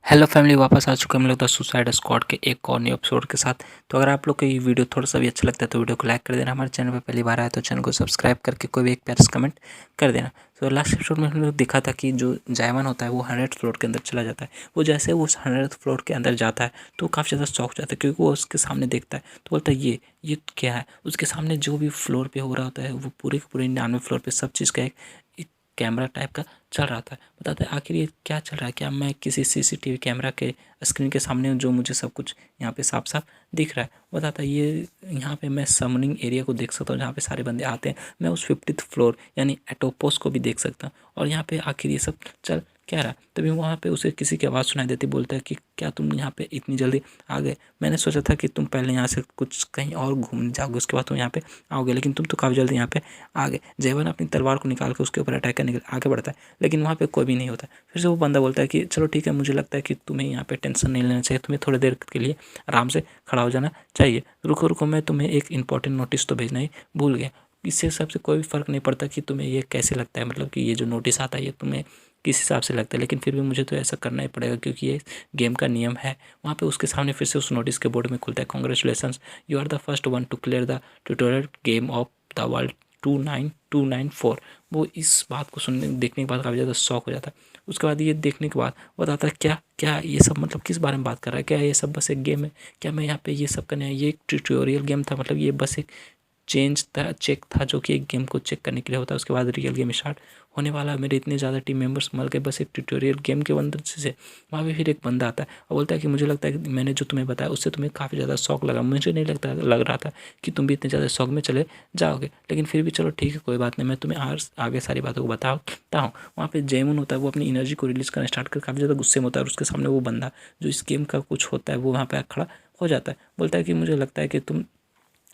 Hello family, वापस आ चुके हम लोग द सुसाइड स्क्वाड के एक और न्यू एपिसोड के साथ। तो अगर आप लोग को ये वीडियो थोड़ा सा भी अच्छा लगता है तो वीडियो को लाइक कर देना। हमारे चैनल पर पहली बार आया तो चैनल को सब्सक्राइब करके कोई भी एक प्यारा सा कमेंट कर देना। तो लास्ट एपिसोड में हम लोग दिखा था कि जो जायमन होता है वो 100th फ्लोर के अंदर चला जाता है। वो जैसे वो उस 100th फ्लोर के अंदर जाता है तो काफ़ी ज़्यादा शॉक हो जाता है, क्योंकि वो उसके सामने देखता है तो बोलता है ये क्या है। उसके सामने जो भी फ्लोर पे हो रहा होता है वो पूरे के पूरे 99 फ्लोर पे सब चीज़ का एक कैमरा टाइप का चल रहा था। बताते हैं आखिर ये क्या चल रहा है, क्या मैं किसी सीसीटीवी कैमरा के स्क्रीन के सामने हूँ जो मुझे सब कुछ यहाँ पे साफ साफ दिख रहा है। बताता है ये यहाँ पे मैं समनिंग एरिया को देख सकता हूँ जहाँ पे सारे बंदे आते हैं। मैं उस 50th फ्लोर यानी एटोपोस को भी देख सकता हूँ। और यहाँ पे आखिर ये सब चल क्या रहा। तभी वहाँ पे उसे किसी की आवाज़ सुनाई देती, बोलता है कि क्या तुम यहाँ पे इतनी जल्दी आ गए। मैंने सोचा था कि तुम पहले यहाँ से कुछ कहीं और घूमने जाओगे, उसके बाद तुम यहाँ पे आओगे, लेकिन तुम तो काफ़ी जल्दी यहाँ पे आ गए। जयवन अपनी तलवार को निकाल के उसके ऊपर अटैक करने के लिए आगे बढ़ता है, लेकिन वहाँ पे कोई भी नहीं होता। फिर से वो बंदा बोलता है कि चलो ठीक है, मुझे लगता है कि तुम्हें यहाँ पे टेंशन नहीं लेना चाहिए, तुम्हें थोड़ी देर के लिए आराम से खड़ा हो जाना चाहिए। रुको रुको, मैं तुम्हें एक इंपॉर्टेंट नोटिस तो भेजना ही भूल गया। इससे सबसे कोई भी फ़र्क नहीं पड़ता कि तुम्हें ये कैसे लगता है, मतलब कि ये जो नोटिस आता है ये तुम्हें किस हिसाब से लगता है, लेकिन फिर भी मुझे तो ऐसा करना ही पड़ेगा क्योंकि ये गेम का नियम है। वहाँ पे उसके सामने फिर से उस नोटिस के बोर्ड में खुलता है, congratulations, you are the first one to clear the tutorial game of the world 29294। वो इस बात को सुनने देखने के बाद काफ़ी ज़्यादा शौक हो जाता है। उसके बाद ये देखने के बाद बताता है क्या क्या ये सब मतलब किस बारे में बात कर रहा है, क्या ये सब बस एक गेम है, क्या मैं यहाँ पे ये सब करने आया, ये एक ट्यूटोरियल गेम था, मतलब ये बस एक चेक था जो कि एक गेम को चेक करने के लिए होता है। उसके बाद रियल गेम स्टार्ट होने वाला है। मेरे इतने ज़्यादा टीम मेंबर्स मर गए बस एक ट्यूटोरियल गेम के अंदर से। वहाँ पे फिर एक बंदा आता है और बोलता है कि मुझे लगता है कि मैंने जो तुम्हें बताया उससे तुम्हें काफ़ी ज़्यादा शौक लगा, मुझे नहीं लग रहा था कि तुम भी इतने ज़्यादा शौक में चले जाओगे, लेकिन फिर भी चलो ठीक है, कोई बात नहीं, मैं तुम्हें आगे सारी बातों को बताता हूँ। वहाँ पे जैमून होता है, वो अपनी एनर्जी को रिलीज़ करना स्टार्ट कर काफ़ी ज़्यादा गुस्से में होता है, और उसके सामने वो बंदा जो इस गेम का कुछ होता है वो वहाँ पे खड़ा हो जाता है। बोलता है कि मुझे लगता है कि तुम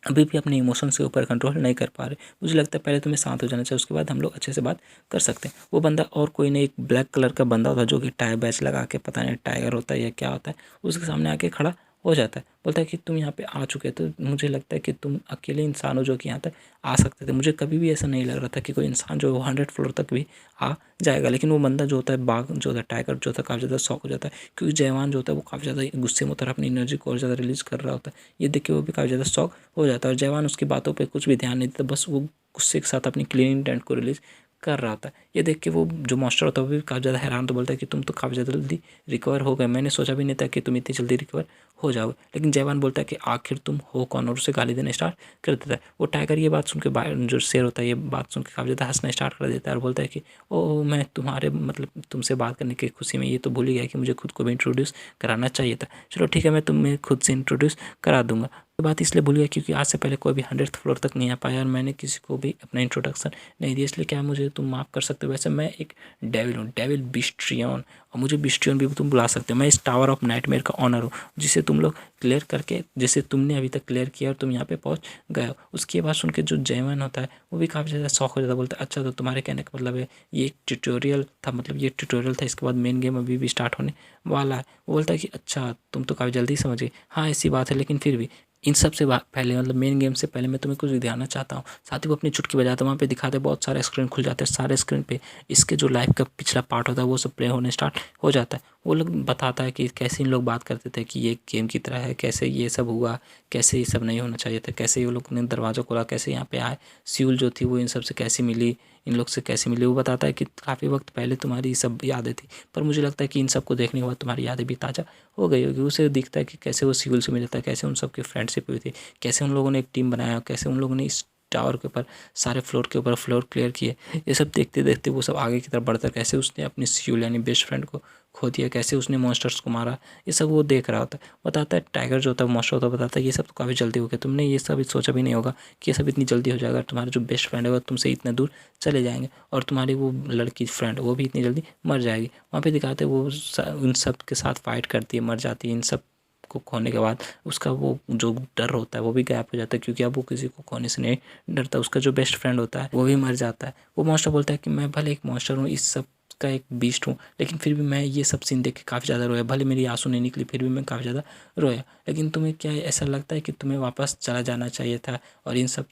अभी भी अपने इमोशंस के ऊपर कंट्रोल नहीं कर पा रहे, मुझे लगता है पहले तुम्हें शांत हो जाना चाहिए, उसके बाद हम लोग अच्छे से बात कर सकते हैं। वो बंदा और कोई नहीं, एक ब्लैक कलर का बंदा होता है जो कि टाई बैच लगा के, पता नहीं टाइगर होता है या क्या होता है, उसके सामने आके खड़ा हो जाता है। बोलता है कि तुम यहाँ पे आ चुके तो मुझे लगता है कि तुम अकेले इंसान हो जो कि यहाँ तक आ सकते थे। मुझे कभी भी ऐसा नहीं लग रहा था कि कोई इंसान जो 100 फ्लोर तक भी आ जाएगा। लेकिन वो बंदा जो होता है, बाघ जो होता है, टाइगर जो होता है, काफ़ी ज़्यादा शौक हो जाता है, क्योंकि जयवान जो होता है वो काफ़ी ज़्यादा गुस्से में होता है, अपनी एनर्जी को और ज़्यादा रिलीज़ कर रहा होता है। ये देख के वो भी काफ़ी ज़्यादा शौक हो जाता है, और जयवान उसकी बातों पे कुछ भी ध्यान नहीं देता, बस वो गुस्से के साथ अपनी क्लीनिंग इंटेंट को रिलीज़ कर रहा था। ये देख के वो जो मास्टर होता है वो भी काफ़ी ज़्यादा हैरान, तो बोलता है कि तुम तो काफ़ी ज़्यादा जल्दी रिकवर हो गए, मैंने सोचा भी नहीं था कि तुम इतनी जल्दी रिकवर हो जाओगे। लेकिन जयवान बोलता है कि आखिर तुम हो कौन, और उसे गाली देना स्टार्ट कर देता है। वो टाइगर ये बात सुन के, जो शेर होता है ये बात सुन के काफ़ी ज़्यादा हंसना स्टार्ट कर देता है, और बोलता है कि ओ मैं तुम्हारे मतलब तुमसे बात करने की खुशी में ये तो भूल ही गया कि मुझे खुद को भी इंट्रोड्यूस कराना चाहिए था। चलो ठीक है, मैं तुम्हें खुद से इंट्रोड्यूस करा दूंगा। ये बात इसलिए भूल गया क्योंकि आज से पहले कोई भी 100th फ्लोर तक नहीं आ पाया, और मैंने किसी को भी अपना इंट्रोडक्शन नहीं दिया, इसलिए क्या मुझे तुम माफ़ कर सकते हो। वैसे मैं एक डेविल हूँ, डेविल बिस्ट्रियन, और मुझे बिस्ट्रियन भी तुम बुला सकते हो। मैं इस टावर ऑफ नाइटमेयर का ऑनर हूँ, जिसे तुम लोग क्लियर करके, जैसे तुमने अभी तक क्लियर किया और तुम यहाँ पे पहुँच गए हो। उसकी बात सुन के जो जयमन होता है वो भी काफ़ी ज़्यादा शौक हो जाता है, बोलता है अच्छा तो तुम्हारे कहने का मतलब है ये एक ट्यूटोरियल था, मतलब ये ट्यूटोरियल था, इसके बाद मेन गेम अभी भी स्टार्ट होने वाला है। वो बोलता है कि अच्छा तुम तो काफ़ी जल्दी समझ गए। हाँ ऐसी बात है, लेकिन फिर भी इन सब से पहले, मतलब मेन गेम से पहले मैं तुम्हें कुछ दिखाना चाहता हूँ। साथ ही वो अपनी चुटकी बजाते हैं, वहाँ पे दिखाते हैं बहुत सारे स्क्रीन खुल जाते हैं, सारे स्क्रीन पे इसके जो लाइफ का पिछला पार्ट होता है वो सब प्ले होने स्टार्ट हो जाता है। वो लोग बताता है कि कैसे इन लोग बात करते थे कि ये गेम की तरह है, कैसे ये सब हुआ, कैसे ये सब नहीं होना चाहिए था, कैसे ये लोग ने दरवाज़ा खोला, कैसे यहाँ पे आए, स्यूल जो थी वो इन सब से कैसे मिली, इन लोग से कैसे मिली। वो बताता है कि काफ़ी वक्त पहले तुम्हारी सब यादें थी, पर मुझे लगता है कि इन सबको देखने के बाद तुम्हारी यादें भी ताज़ा हो गई होगी। उसे दिखता है कि कैसे वो स्यूल से मिलता है, कैसे उन सबकी फ्रेंडशिप हुई थी, कैसे उन लोगों ने एक टीम बनाया, कैसे उन लोगों ने इस टावर के ऊपर सारे फ्लोर के ऊपर फ्लोर क्लियर किए। ये सब देखते देखते वो सब आगे की तरफ बढ़ता, कैसे उसने अपनी स्यूल यानी बेस्ट फ्रेंड को खो दिया, कैसे उसने मॉन्स्टर्स को मारा, ये सब वो देख रहा होता है। बताता है टाइगर जो होता है मॉन्स्टर होता है, बताता है ये सब तो काफ़ी जल्दी हो गया, तुमने ये सब सोचा भी नहीं होगा कि ये सब इतनी जल्दी हो जाएगा, तुम्हारे जो बेस्ट फ्रेंड है वो तुमसे इतना दूर चले जाएंगे, और तुम्हारी वो लड़की फ्रेंड वो भी इतनी जल्दी मर जाएगी। वहाँ पे दिखाते वो उन सब के साथ फाइट करती है, मर जाती है। इन सब को खोने के बाद उसका वो जो डर होता है वो भी गायब हो जाता है, क्योंकि अब वो किसी को खोने से नहीं डरता। उसका जो बेस्ट फ्रेंड होता है वो भी मर जाता है। वो मॉन्स्टर बोलता है कि मैं भले एक मॉन्स्टर हूँ, इस सब का एक बीस्ट हूँ, लेकिन फिर भी मैं ये सब सीन देख के काफ़ी ज़्यादा रोया, भले मेरी आंसू नहीं निकली फिर भी मैं काफ़ी ज़्यादा रोया। लेकिन तुम्हें क्या ऐसा लगता है कि तुम्हें वापस चला जाना चाहिए था और इन सब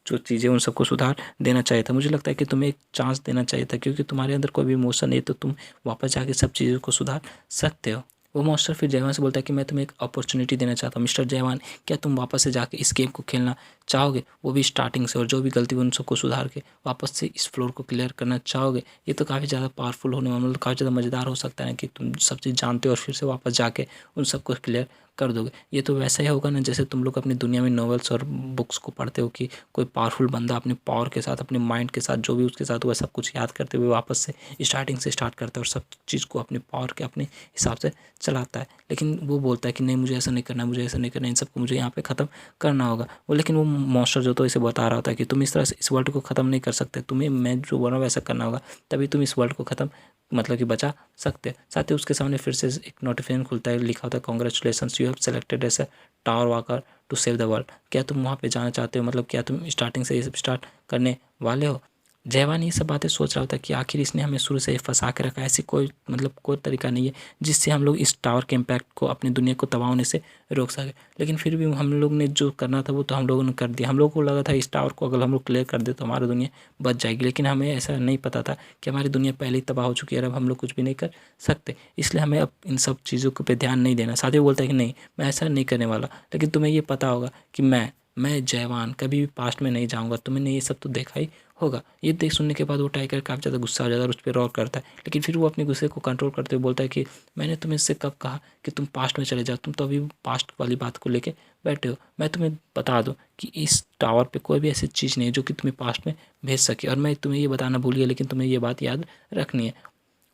जो चीज़ें उन सबको सुधार देना चाहिए था? मुझे लगता है कि तुम्हें एक चांस देना चाहिए था, क्योंकि तुम्हारे अंदर कोई भी इमोशन नहीं तो तुम वापस जाके सब चीज़ों को सुधार सकते हो। वो मॉन्स्टर फिर जयवान से बोलता है कि मैं तुम्हें एक अपॉर्चुनिटी देना चाहता हूँ मिस्टर जयवान, क्या तुम वापस से जाके इस गेम को खेलना चाहोगे, वो भी स्टार्टिंग से, और जो भी गलती हुई उन सबको सुधार के वापस से इस फ्लोर को क्लियर करना चाहोगे। ये तो काफ़ी ज़्यादा पावरफुल होने वाला, मतलब काफ़ी ज़्यादा मज़ेदार हो सकता है कि तुम सब चीज़ जानते हो और फिर से वापस जाके उन सबको क्लियर कर दोगे। ये तो वैसा ही होगा ना जैसे तुम लोग अपनी दुनिया में नॉवेल्स और बुक्स को पढ़ते हो कि कोई पावरफुल बंदा अपने पावर के साथ, अपने माइंड के साथ, जो भी उसके साथ हुआ सब कुछ याद करते हुए वापस से स्टार्टिंग से स्टार्ट करता है और सब चीज़ को अपने पावर के अपने हिसाब से चलाता है। लेकिन वो बोलता है कि नहीं मुझे ऐसा नहीं करना, मुझे ऐसा नहीं करना, इन सबको मुझे यहाँ पे ख़त्म करना होगा। वो लेकिन वो मॉन्स्टर जो तो इसे बता रहा होता है कि तुम इस तरह से इस वर्ल्ड को ख़त्म नहीं कर सकते, तुम्हें मैं जो बोल रहा हूँ वैसा करना होगा, तभी तुम इस वर्ल्ड को ख़त्म मतलब कि बचा सकते हैं। साथ ही उसके सामने फिर से एक नोटिफिकेशन खुलता है, लिखा होता है congratulations you have selected as a tower walker to save the world. क्या तुम वहाँ पे जाना चाहते हो, मतलब क्या तुम स्टार्टिंग से ये सब स्टार्ट करने वाले हो। जयवान ये सब बातें सोच रहा होता है कि आखिर इसने हमें शुरू से फंसा के रखा है, ऐसी कोई मतलब कोई तरीका नहीं है जिससे हम लोग इस टावर के इम्पैक्ट को अपनी दुनिया को तबाह होने से रोक सके। लेकिन फिर भी हम लोग ने जो करना था वो तो हम लोगों ने कर दिया। हम लोगों को लगा था इस टावर को अगर हम लोग क्लियर कर दे तो हमारी दुनिया बच जाएगी, लेकिन हमें ऐसा नहीं पता था कि हमारी दुनिया पहले ही तबाह हो चुकी है और अब हम लोग कुछ भी नहीं कर सकते। इसलिए हमें अब इन सब चीज़ों को पे ध्यान नहीं देना। साथ ही वो बोलता है कि नहीं मैं ऐसा नहीं करने वाला, लेकिन तुम्हें ये पता होगा कि मैं जयवान कभी भी पास्ट में नहीं जाऊँगा, तुमने ये सब तो देखा ही होगा। ये देख सुनने के बाद वो टाइगर काफ़ी ज़्यादा गुस्सा हो जाता है और उस पर रॉर करता है, लेकिन फिर वो अपने गुस्से को कंट्रोल करते हुए बोलता है कि मैंने तुम्हें इससे कब कहा कि तुम पास्ट में चले जाओ, तुम तो अभी पास्ट वाली बात को लेके बैठे हो। मैं तुम्हें बता दूं कि इस टावर पे कोई भी ऐसी चीज़ नहीं है जो कि तुम्हें पास्ट में भेज सके, और मैं तुम्हें ये बताना भूल गया, लेकिन तुम्हें ये बात याद रखनी है।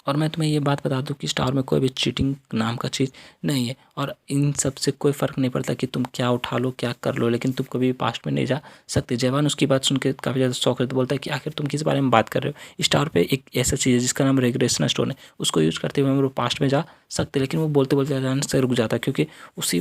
और मैं तुम्हें ये बात बता दूं कि स्टार में कोई भी चीटिंग नाम का चीज़ नहीं है, और इन सब से कोई फ़र्क नहीं पड़ता कि तुम क्या उठा लो क्या कर लो, लेकिन तुम कभी भी पास्ट में नहीं जा सकते। जवान उसकी बात सुन के काफ़ी ज़्यादा शौक है, तो बोलता है कि आखिर तुम किस बारे में बात कर रहे हो। स्टार पे एक ऐसा चीज़ है जिसका नाम रेग्रेशन स्टोन है, उसको यूज़ करते हुए हम लोग पास्ट में जा सकते। लेकिन वो बोलते बोलते अचानक से रुक जाता है, क्योंकि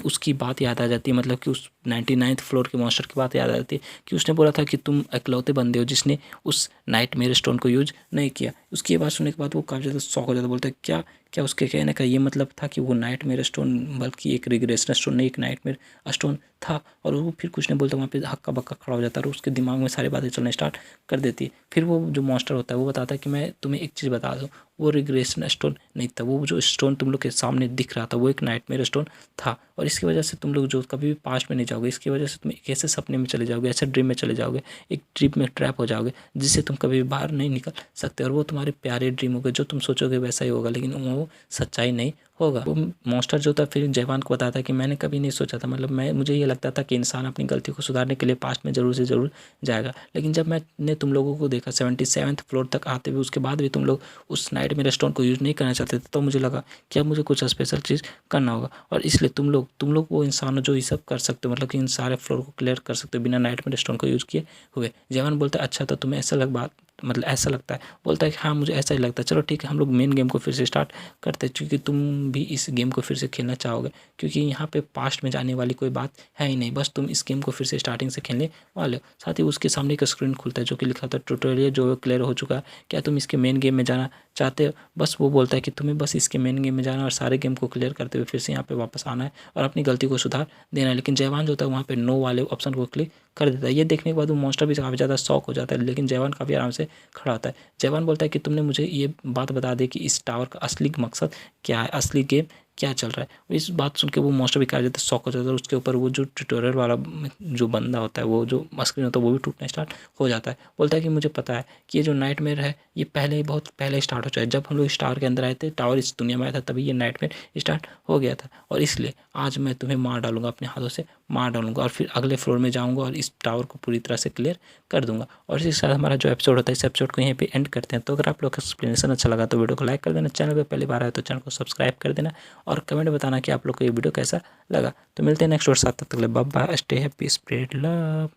उसकी बात याद आ जाती है, मतलब कि उस 99th फ्लोर के मॉन्स्टर की बात याद आ जाती है कि उसने बोला था कि तुम इकलौते बंदे हो जिसने उस नाइटमेयर स्टोन को यूज नहीं किया। उसकी ये बात सुनने के बाद वो काफ़ी ज़्यादा शॉक हो जाता है, बोलता है क्या क्या उसके कहने का ये मतलब था कि वो नाइटमेयर स्टोन बल्कि एक रिग्रेशन स्टोन नहीं, एक नाइटमेयर स्टोन था। और वो फिर कुछ नहीं बोलता, वहाँ पे हक्का बक्का खड़ा हो जाता है और उसके दिमाग में सारी बातें चलना स्टार्ट कर देती है। फिर वो जो मॉन्स्टर होता है वो बताता है कि मैं तुम्हें एक चीज़ बता दूँ, वो रिग्रेशन स्टोन नहीं था, वो जो स्टोन तुम लोग के सामने दिख रहा था वो एक नाइटमेयर स्टोन था। और इसकी वजह से तुम लोग जो कभी भी पास्ट में नहीं जाओगे, इसकी वजह से तुम एक ऐसे सपने में चले जाओगे, ऐसे ड्रीम में चले जाओगे, एक ड्रीम में ट्रैप हो जाओगे जिससे तुम कभी भी बाहर नहीं निकल सकते। और वो तुम्हारे प्यारे ड्रीम होगे, जो तुम सोचोगे वैसा ही होगा, लेकिन वो सच्चाई नहीं होगा। वो मॉन्स्टर जो था फिर जयवान को बताता है कि मैंने कभी नहीं सोचा था, मतलब मुझे ये लगता था कि इंसान अपनी गलती को सुधारने के लिए पास्ट में ज़रूर से ज़रूर जाएगा, लेकिन जब मैंने तुम लोगों को देखा 77th फ्लोर तक आते हुए, उसके बाद भी तुम लोग उस नाइटमेयर स्टोन को यूज़ नहीं करना चाहते थे, तो मुझे लगा कि अब मुझे कुछ स्पेशल चीज़ करना होगा। और इसलिए तुम लोग वो इंसान हो जो ये सब कर सकते हो, मतलब कि इन सारे फ्लोर को क्लियर कर सकते हो बिना नाइटमेयर स्टोन को यूज़ किए हुए। जयवान बोलता है अच्छा तो तुम्हें ऐसा लगता है। बोलता है कि हाँ मुझे ऐसा ही लगता है, चलो ठीक है हम लोग मेन गेम को फिर से स्टार्ट करते हैं, क्योंकि तुम भी इस गेम को फिर से खेलना चाहोगे, क्योंकि यहाँ पे पास्ट में जाने वाली कोई बात है ही नहीं, बस तुम इस गेम को फिर से स्टार्टिंग से खेलने वाले हो। साथ ही उसके सामने एक स्क्रीन खुलता है जो कि लिखा होता है ट्यूटोरियल जो क्लियर हो चुका है, क्या तुम इसके मेन गेम में जाना चाहते हो। बस वो बोलता है कि तुम्हें बस इसके मेन गेम में जाना और सारे गेम को क्लियर करते हुए फिर से यहाँ पे वापस आना है और अपनी गलती को सुधार देना है। लेकिन जयवान जो होता है वहाँ पे नो वाले ऑप्शन को क्लिक कर देता है। ये देखने के बाद वो मॉन्स्टर भी काफ़ी ज़्यादा शॉक हो जाता है, लेकिन जयवान काफ़ी आराम से खड़ा होता है। जयवान बोलता है कि तुमने मुझे ये बात बता दी कि इस टावर का असली मकसद क्या है, असली गेम क्या चल रहा है। इस बात सुन के वो मॉन्स्टर भी काफ़ी ज़्यादा शॉक हो जाता है और उसके ऊपर वो जो ट्यूटोरियल वाला जो बंदा होता है, वो जो स्क्रीन होता है वो भी टूटना स्टार्ट हो जाता है। बोलता है कि मुझे पता है कि ये जो नाइटमेयर है ये पहले ही बहुत पहले स्टार्ट हो चुका है, जब हम लोग इस टावर के अंदर आए थे, टावर इस दुनिया में आया था, तभी ये नाइटमेयर स्टार्ट हो गया था। और इसलिए आज मैं तुम्हें मार डालूंगा, अपने हाथों से मार डालूंगा और फिर अगले फ्लोर में जाऊंगा और इस टावर को पूरी तरह से क्लियर कर दूंगा। और इसी के साथ हमारा जो एपिसोड होता है इस एपिसोड को यहीं पे एंड करते हैं। तो अगर आप लोग का एक्सप्लेनेशन अच्छा लगा तो वीडियो को लाइक कर देना, चैनल पे पहली बार आए तो चैनल को सब्सक्राइब कर देना और कमेंट बताना कि आप लोग को ये वीडियो कैसा लगा। तो मिलते हैं नेक्स्ट और साथ, तक के लिए bye bye, stay happy, spread love.